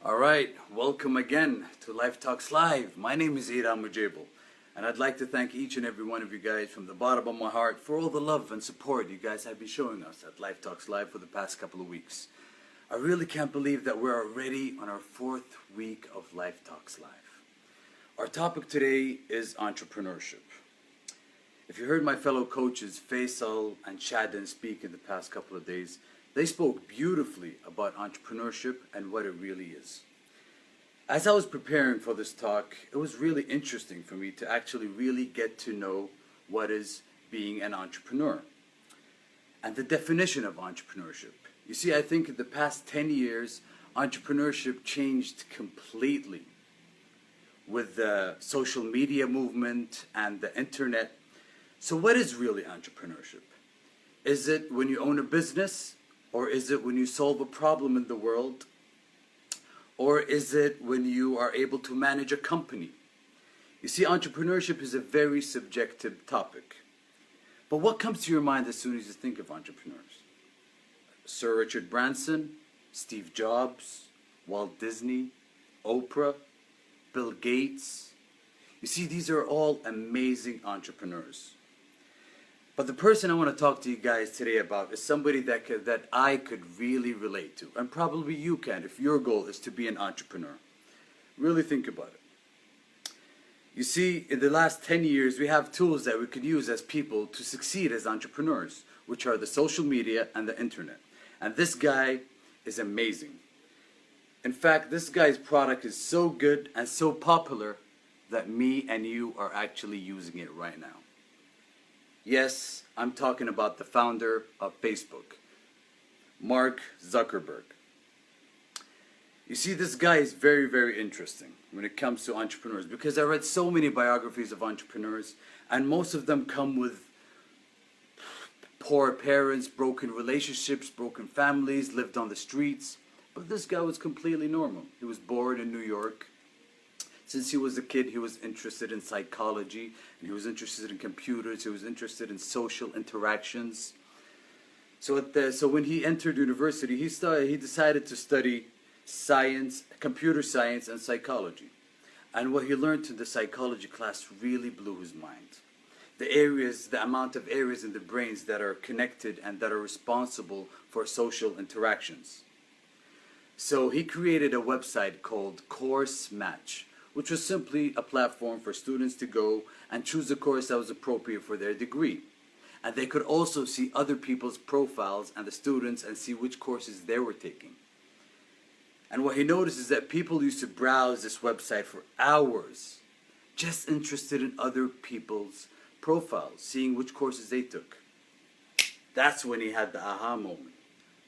Alright, welcome again to Life Talks Live. My name is Eid Almujaibel, and I'd like to thank each and every one of you guys from the bottom of my heart for all the love and support you guys have been showing us at Life Talks Live for the past couple of weeks. I really can't believe that we're already on our 4th week of Life Talks Live. Our topic today is entrepreneurship. If you heard my fellow coaches Faisal and Shadden speak in the past couple of days, they spoke beautifully about entrepreneurship and what it really is. As I was preparing for this talk, it was really interesting for me to actually really get to know what is being an entrepreneur and the definition of entrepreneurship. You see, I think in the past 10 years, entrepreneurship changed completely with the social media movement and the internet. So what is really entrepreneurship? Is it when you own a business? Or is it when you solve a problem in the world? Or is it when you are able to manage a company? You see, entrepreneurship is a very subjective topic. But what comes to your mind as soon as you think of entrepreneurs? Sir Richard Branson, Steve Jobs, Walt Disney, Oprah, Bill Gates. You see, these are all amazing entrepreneurs. But the person I want to talk to you guys today about is somebody that I could really relate to. And probably you can if your goal is to be an entrepreneur. Really think about it. You see, in the last 10 years, we have tools that we could use as people to succeed as entrepreneurs, which are the social media and the internet. And this guy is amazing. In fact, this guy's product is so good and so popular that me and you are actually using it right now. Yes, I'm talking about the founder of Facebook, Mark Zuckerberg. You see, this guy is very, very interesting when it comes to entrepreneurs because I read so many biographies of entrepreneurs and most of them come with poor parents, broken relationships, broken families, lived on the streets. But this guy was completely normal. He was born in New York. Since he was a kid, he was interested in psychology, and he was interested in computers, he was interested in social interactions. So when he entered university, he decided to study science, computer science, and psychology. And what he learned in the psychology class really blew his mind. The amount of areas in the brains that are connected and that are responsible for social interactions. So he created a website called Course Match, which was simply a platform for students to go and choose a course that was appropriate for their degree. And they could also see other people's profiles and the students and see which courses they were taking. And what he noticed is that people used to browse this website for hours, just interested in other people's profiles, seeing which courses they took. That's when he had the aha moment.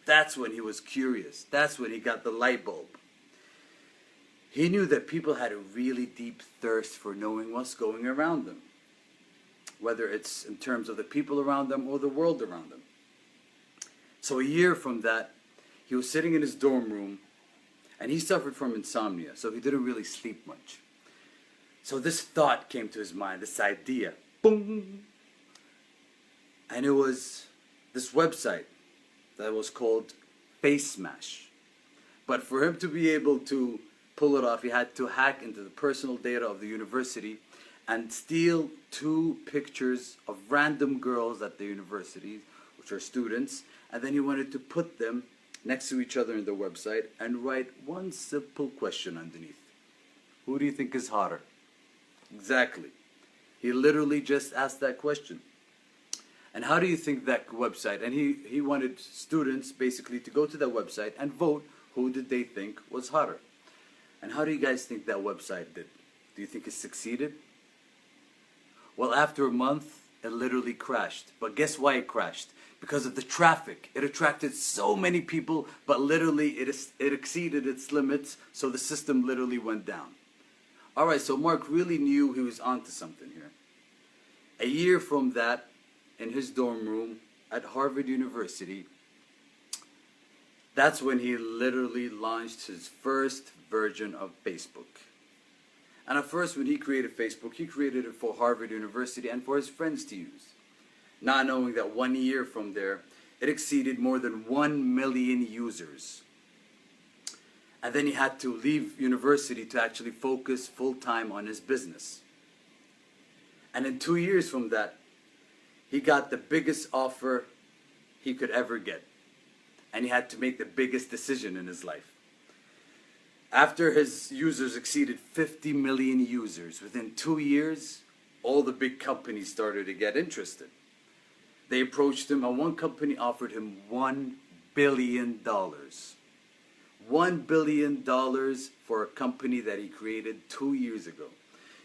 That's when he was curious. That's when he got the light bulb. He knew that people had a really deep thirst for knowing what's going around them, whether it's in terms of the people around them or the world around them. So a year from that, he was sitting in his dorm room, and he suffered from insomnia, so he didn't really sleep much. So this thought came to his mind, this idea, boom! And it was this website that was called Face Smash. But for him to be able to pull it off, he had to hack into the personal data of the university and steal 2 pictures of random girls at the university, which are students, and then he wanted to put them next to each other in the website and write one simple question underneath. Who do you think is hotter? Exactly. He literally just asked that question. And how do you think that website, and he wanted students basically to go to that website and vote who did they think was hotter. And how do you guys think that website did? Do you think it succeeded? Well, after a month, it literally crashed. But guess why it crashed? Because of the traffic. It attracted so many people, but literally it exceeded its limits, so the system literally went down. Alright, so Mark really knew he was onto something here. A year from that, in his dorm room at Harvard University, that's when he literally launched his first version of Facebook. And at first, when he created Facebook, he created it for Harvard University and for his friends to use. Not knowing that 1 year from there, it exceeded more than 1 million users. And then he had to leave university to actually focus full-time on his business. And in 2 years from that, he got the biggest offer he could ever get. And he had to make the biggest decision in his life. After his users exceeded 50 million users, within 2 years, all the big companies started to get interested. They approached him, and one company offered him $1 billion. $1 billion for a company that he created 2 years ago.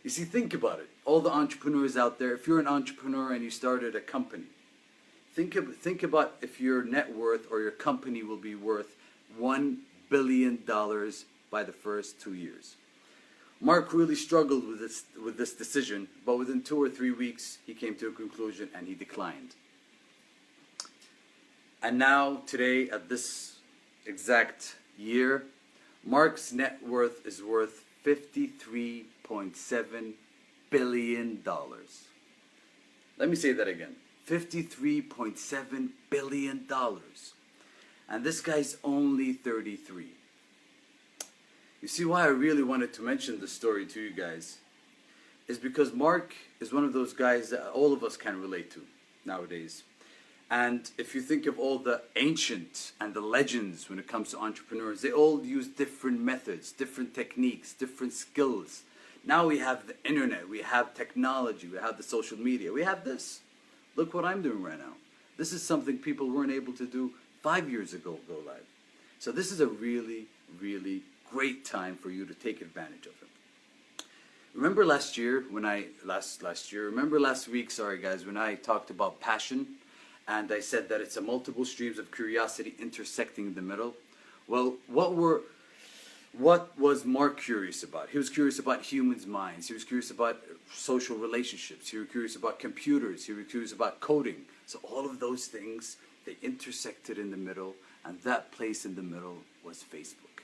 You see, think about it. All the entrepreneurs out there, if you're an entrepreneur and you started a company, think about if your net worth or your company will be worth $1 billion by the first 2 years. Mark really struggled with this decision, but within 2 or 3 weeks, he came to a conclusion and he declined. And now, today, at this exact year, Mark's net worth is worth $53.7 billion. Let me say that again. $53.7 billion. And this guy's only 33. You see why I really wanted to mention this story to you guys is because Mark is one of those guys that all of us can relate to nowadays. And if you think of all the ancient and the legends when it comes to entrepreneurs, they all use different methods, different techniques, different skills. Now we have the internet, we have technology, we have the social media, we have this. Look what I'm doing right now. This is something people weren't able to do 5 years ago, go live. So this is a really, really great time for you to take advantage of it. Remember last week, sorry guys, when I talked about passion, and I said that it's a multiple streams of curiosity intersecting in the middle. Well, what was Mark curious about? He was curious about humans' minds. He was curious about social relationships. He was curious about computers. He was curious about coding. So all of those things, they intersected in the middle, and that place in the middle was Facebook.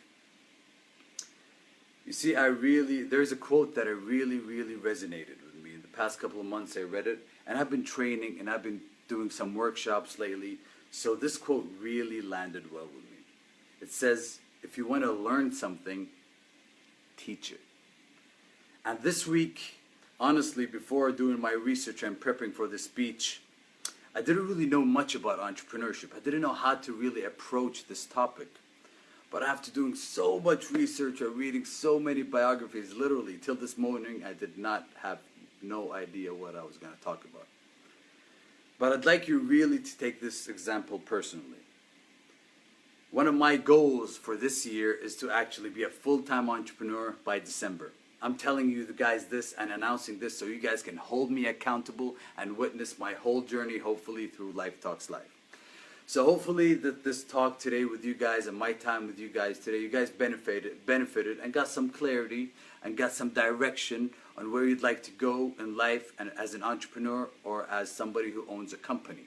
You see, there's a quote that really resonated with me. In the past couple of months I read it, and I've been training and I've been doing some workshops lately, so this quote really landed well with me. It says, if you want to learn something, teach it. And this week, honestly, before doing my research and prepping for this speech, I didn't really know much about entrepreneurship. I didn't know how to really approach this topic. But after doing so much research or reading so many biographies, literally, till this morning, I did not have no idea what I was going to talk about. But I'd like you really to take this example personally. One of my goals for this year is to actually be a full-time entrepreneur by December. I'm telling you guys this and announcing this so you guys can hold me accountable and witness my whole journey, hopefully through Life Talks Live. So hopefully that this talk today with you guys and my time with you guys today, you guys benefited and got some clarity and got some direction on where you'd like to go in life and as an entrepreneur or as somebody who owns a company.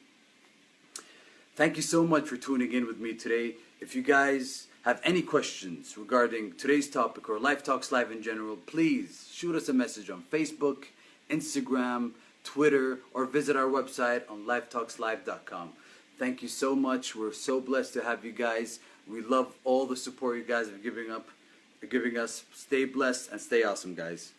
Thank you so much for tuning in with me today. If you guys have any questions regarding today's topic or Life Talks Live in general, please shoot us a message on Facebook, Instagram, Twitter, or visit our website on lifetalkslive.com. Thank you so much. We're so blessed to have you guys. We love all the support you guys are giving us. Stay blessed and stay awesome, guys.